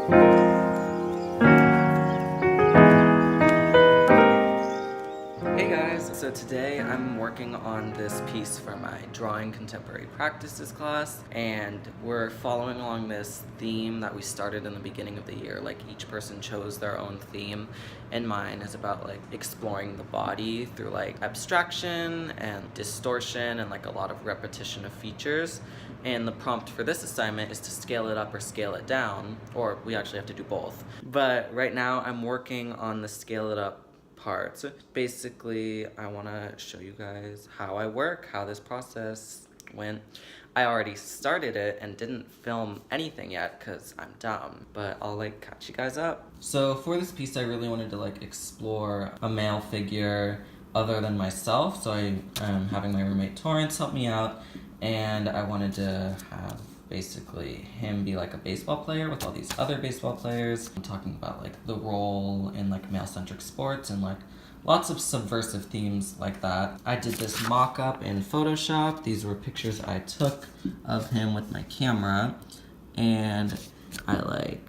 Hey guys, so today I'm working on this piece for my Drawing Contemporary Practices class, and we're following along this theme that we started in the beginning of the year. Like, each person chose their own theme, and mine is about like exploring the body through like abstraction and distortion and like a lot of repetition of features. And the prompt for this assignment is to scale it up or scale it down, or we actually have to do both. But right now I'm working on the scale it up part. So basically, I want to show you guys how I work, how this process went. I already started it and didn't film anything yet because I'm dumb, but I'll like catch you guys up. So for this piece, I really wanted to like explore a male figure other than myself. So I am having my roommate Torrance help me out, and I wanted to have basically him be like a baseball player with all these other baseball players. I'm talking about like the role in like male-centric sports and like lots of subversive themes like that. I did this mock-up in Photoshop. These were pictures I took of him with my camera, and I like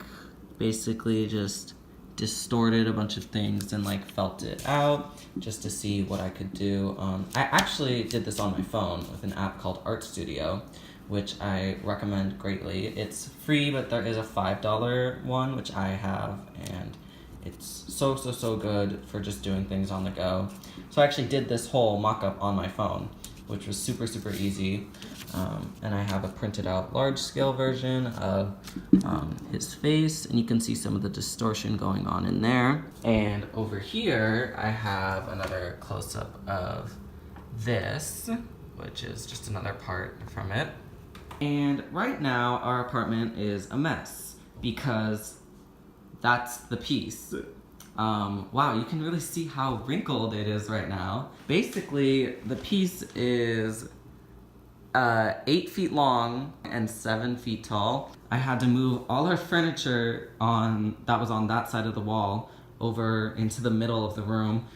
basically just distorted a bunch of things and like felt it out just to see what I could do. I actually did this on my phone with an app called Art Studio, which I recommend greatly. It's free, but there is a $5 one, which I have, and it's so good for just doing things on the go. So I actually did this whole mock-up on my phone, which was super easy. And I have a printed out large scale version of his face, and you can see some of the distortion going on in there. And over here, I have another close-up of this, which is just another part from it. And right now, our apartment is a mess because that's the piece. Wow, you can really see how wrinkled it is right now. Basically, the piece is 8 feet long and 7 feet tall. I had to move all our furniture that was on that side of the wall over into the middle of the room.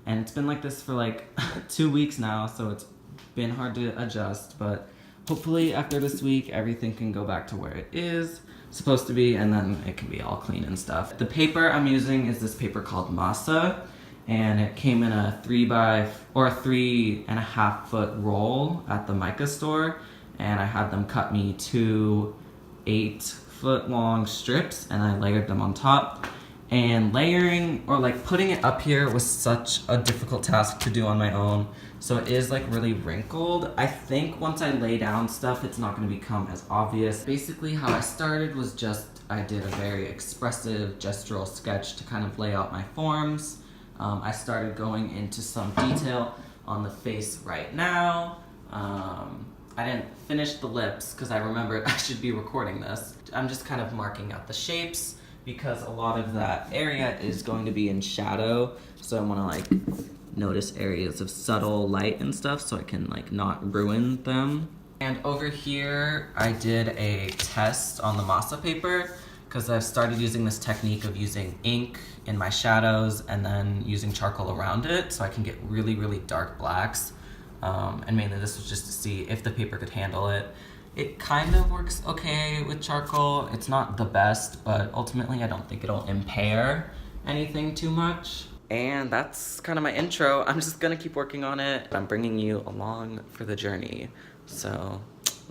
And it's been like this for like 2 weeks now, so it's been hard to adjust, but hopefully after this week, everything can go back to where it is supposed to be, and then it can be all clean and stuff. The paper I'm using is this paper called Masa, and it came in a 3.5 foot roll at the Mica store, and I had them cut me 2 8-foot long strips, and I layered them on top. And layering or like putting it up here was such a difficult task to do on my own. So it is like really wrinkled. I think once I lay down stuff, it's not going to become as obvious. Basically how I started was I did a very expressive gestural sketch to kind of lay out my forms. I started going into some detail on the face right now. I didn't finish the lips because I remembered I should be recording this. I'm just kind of marking out the shapes, because a lot of that area is going to be in shadow, so I want to like notice areas of subtle light and stuff so I can like not ruin them. And over here I did a test on the Masa paper because I've started using this technique of using ink in my shadows and then using charcoal around it so I can get really dark blacks. And mainly this was just to see if the paper could handle it. It kind of works okay with charcoal. It's not the best, but ultimately I don't think it'll impair anything too much. And that's kind of my intro. I'm just gonna keep working on it. I'm bringing you along for the journey. So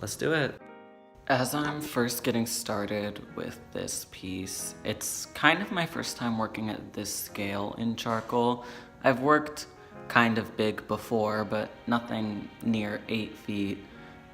let's do it. As I'm first getting started with this piece, it's kind of my first time working at this scale in charcoal. I've worked kind of big before, but nothing near 8 feet.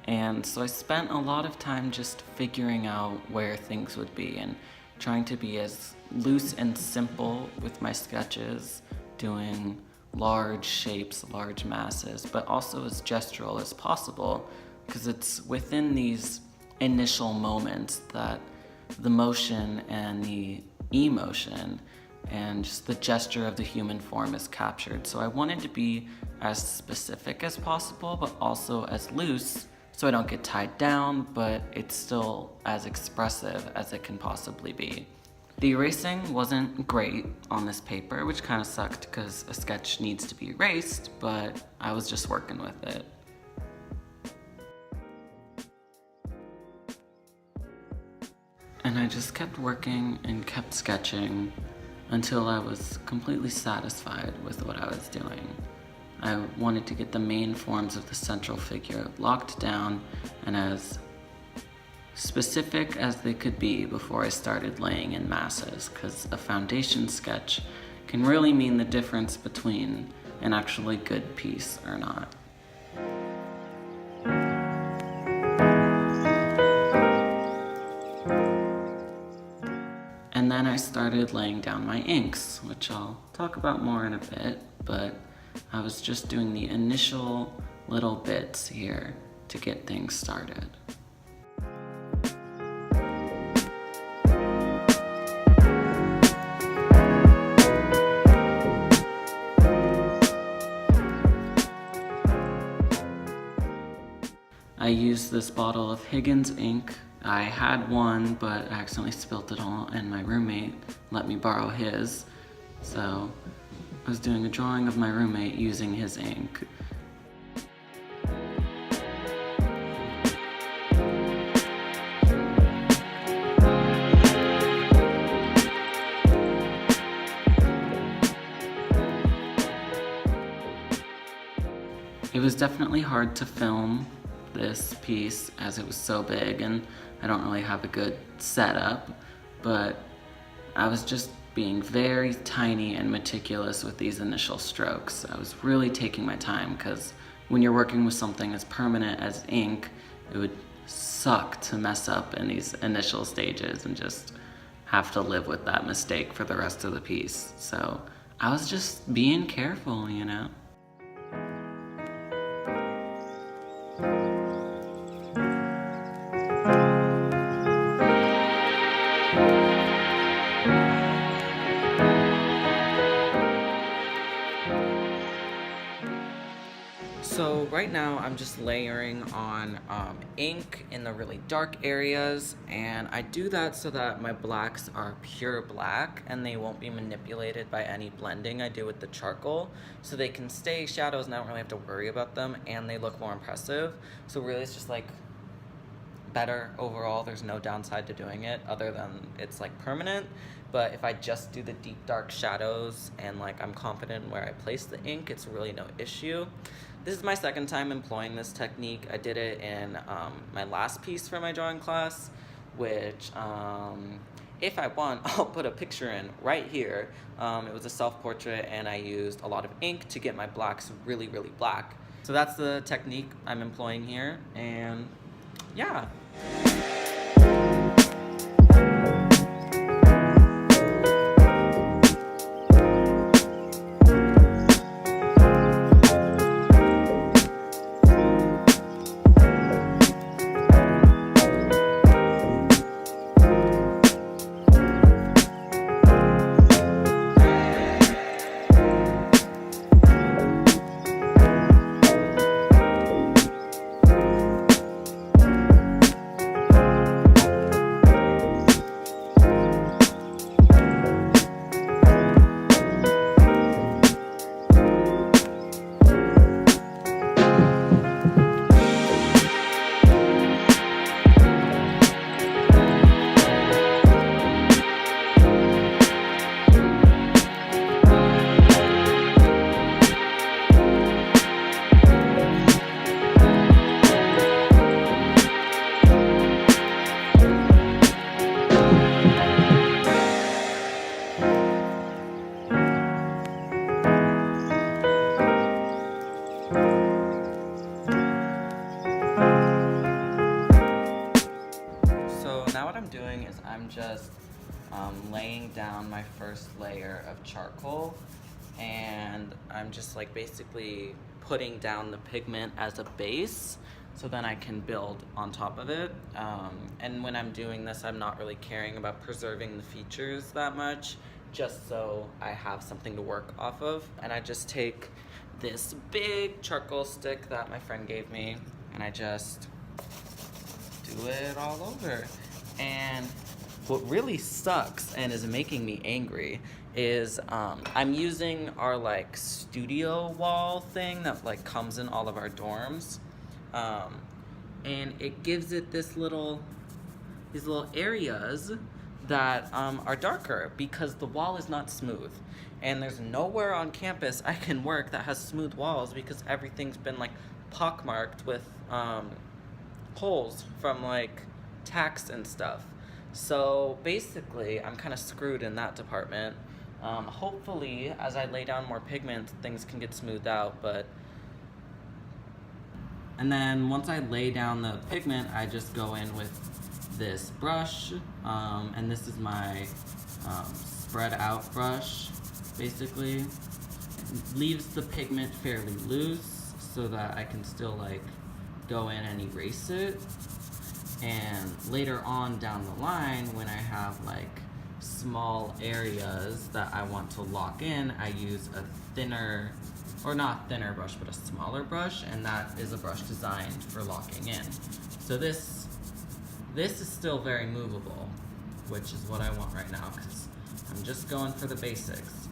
And so I spent a lot of time just figuring out where things would be and trying to be as loose and simple with my sketches, doing large shapes, large masses, but also as gestural as possible, because it's within these initial moments that the motion and the emotion and just the gesture of the human form is captured. So I wanted to be as specific as possible, but also as loose, so I don't get tied down, but it's still as expressive as it can possibly be. The erasing wasn't great on this paper, which kind of sucked because a sketch needs to be erased, but I was just working with it. And I just kept working and kept sketching until I was completely satisfied with what I was doing. I wanted to get the main forms of the central figure locked down and as specific as they could be before I started laying in masses, because a foundation sketch can really mean the difference between an actually good piece or not. And then I started laying down my inks, which I'll talk about more in a bit, but I was just doing the initial little bits here to get things started. I used this bottle of Higgins ink. I had one, but I accidentally spilled it all, and my roommate let me borrow his. So I was doing a drawing of my roommate using his ink. It was definitely hard to film this piece as it was so big and I don't really have a good setup, but I was just being very tiny and meticulous with these initial strokes. I was really taking my time because when you're working with something as permanent as ink, it would suck to mess up in these initial stages and just have to live with that mistake for the rest of the piece. So I was just being careful, you know? So right now I'm just layering on ink in the really dark areas, and I do that so that my blacks are pure black and they won't be manipulated by any blending I do with the charcoal, so they can stay shadows and I don't really have to worry about them and they look more impressive. So really it's just like better overall. There's no downside to doing it other than it's like permanent. But if I just do the deep dark shadows and like I'm confident in where I place the ink, it's really no issue. This is my second time employing this technique. I did it in my last piece for my drawing class, which if I want, I'll put a picture in right here. It was a self-portrait and I used a lot of ink to get my blacks really, really black. So that's the technique I'm employing here, and yeah. I'm just laying down my first layer of charcoal, and I'm just like basically putting down the pigment as a base so then I can build on top of it. And when I'm doing this, I'm not really caring about preserving the features that much, just so I have something to work off of. And I just take this big charcoal stick that my friend gave me and I just do it all over. And what really sucks and is making me angry is I'm using our like studio wall thing that like comes in all of our dorms, and it gives it this little these little areas that are darker because the wall is not smooth. And there's nowhere on campus I can work that has smooth walls because everything's been like pockmarked with holes from like tacks and stuff. So basically, I'm kind of screwed in that department. Hopefully, as I lay down more pigment, things can get smoothed out, but... And then once I lay down the pigment, I just go in with this brush, and this is my spread out brush, basically. It leaves the pigment fairly loose so that I can still like go in and erase it. And later on down the line, when I have like small areas that I want to lock in, I use a thinner, or not thinner brush, but a smaller brush, and that is a brush designed for locking in. So this is still very movable, which is what I want right now, because I'm just going for the basics.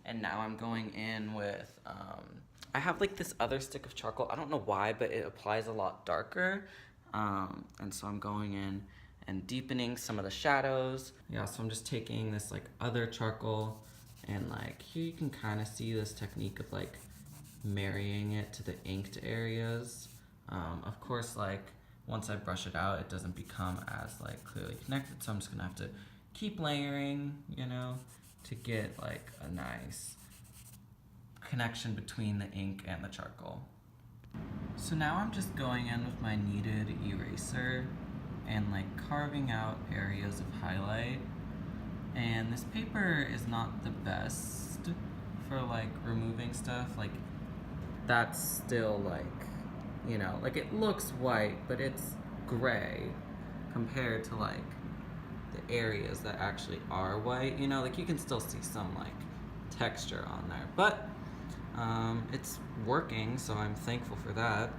And now I'm going in with, I have like this other stick of charcoal. I don't know why, but it applies a lot darker. And so I'm going in and deepening some of the shadows. Yeah, so I'm just taking this like other charcoal, and like here you can kind of see this technique of like marrying it to the inked areas. Of course, like once I brush it out, it doesn't become as like clearly connected. So I'm just gonna have to keep layering, you know, to get like a nice connection between the ink and the charcoal. So now I'm just going in with my kneaded eraser and like carving out areas of highlight. And this paper is not the best for like removing stuff. Like that's still like, you know, like it looks white, but it's gray compared to like the areas that actually are white, you know, like you can still see some like texture on there, but it's working, so I'm thankful for that.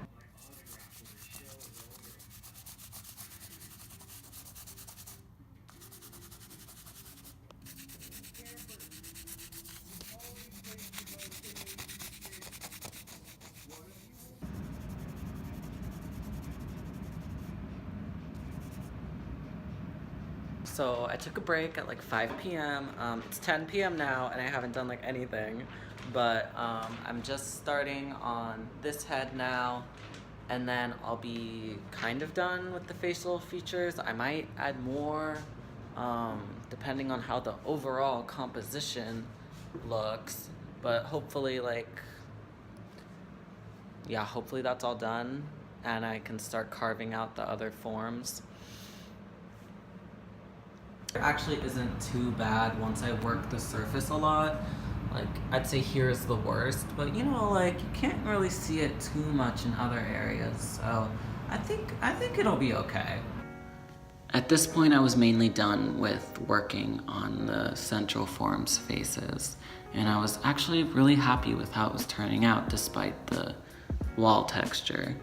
So I took a break at like 5 p.m. It's 10 p.m. now and I haven't done like anything, but I'm just starting on this head now, and then I'll be kind of done with the facial features. I might add more depending on how the overall composition looks, but hopefully like, yeah, hopefully that's all done and I can start carving out the other forms. It actually isn't too bad once I work the surface a lot. Like, I'd say here's the worst, but you know, like, you can't really see it too much in other areas, so I think it'll be okay. At this point, I was mainly done with working on the central form's faces, and I was actually really happy with how it was turning out despite the wall texture.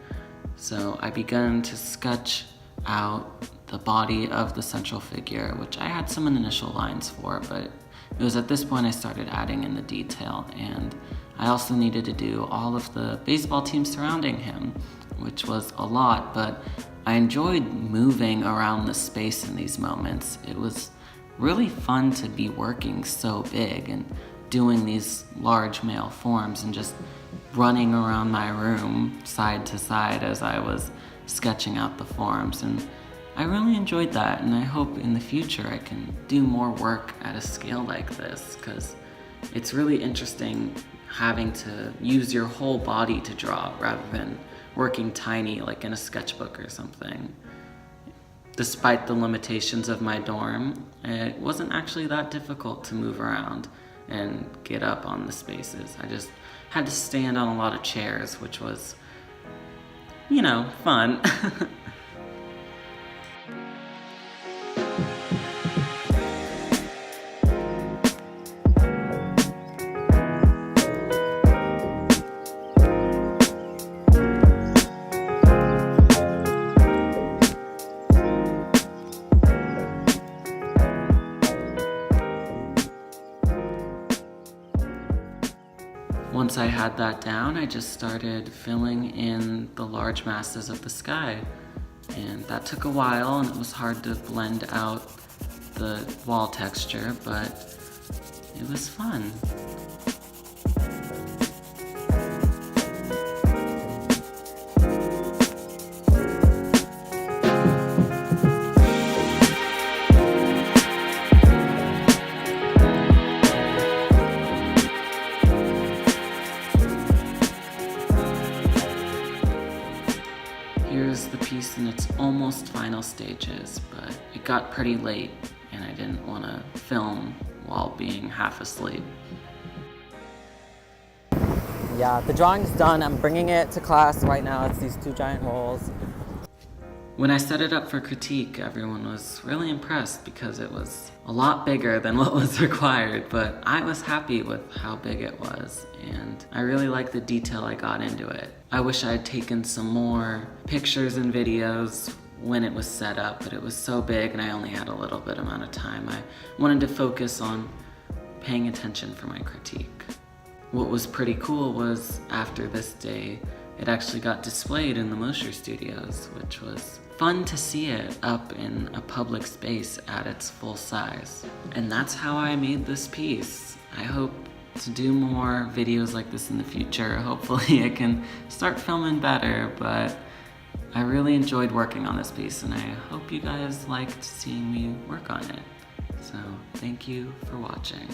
So I began to sketch out the body of the central figure, which I had some initial lines for, but it was at this point I started adding in the detail, and I also needed to do all of the baseball team surrounding him, which was a lot, but I enjoyed moving around the space in these moments. It was really fun to be working so big and doing these large male forms and just running around my room side to side as I was sketching out the forms, and I really enjoyed that, and I hope in the future I can do more work at a scale like this, because it's really interesting having to use your whole body to draw rather than working tiny like in a sketchbook or something. Despite the limitations of my dorm, it wasn't actually that difficult to move around and get up on the spaces. I just had to stand on a lot of chairs, which was, you know, fun. Once I had that down, I just started filling in the large masses of the sky. And that took a while, and it was hard to blend out the wall texture, but it was fun. Here's the piece in its almost final stages, but it got pretty late and I didn't want to film while being half asleep. Yeah, the drawing's done. I'm bringing it to class right now. It's these 2 giant holes. When I set it up for critique, everyone was really impressed because it was a lot bigger than what was required, but I was happy with how big it was, and I really like the detail I got into it. I wish I had taken some more pictures and videos when it was set up, but it was so big and I only had a little bit amount of time. I wanted to focus on paying attention for my critique. What was pretty cool was after this day, it actually got displayed in the Mosher Studios, which was fun to see it up in a public space at its full size. And that's how I made this piece. I hope to do more videos like this in the future. Hopefully I can start filming better, but I really enjoyed working on this piece and I hope you guys liked seeing me work on it. So thank you for watching.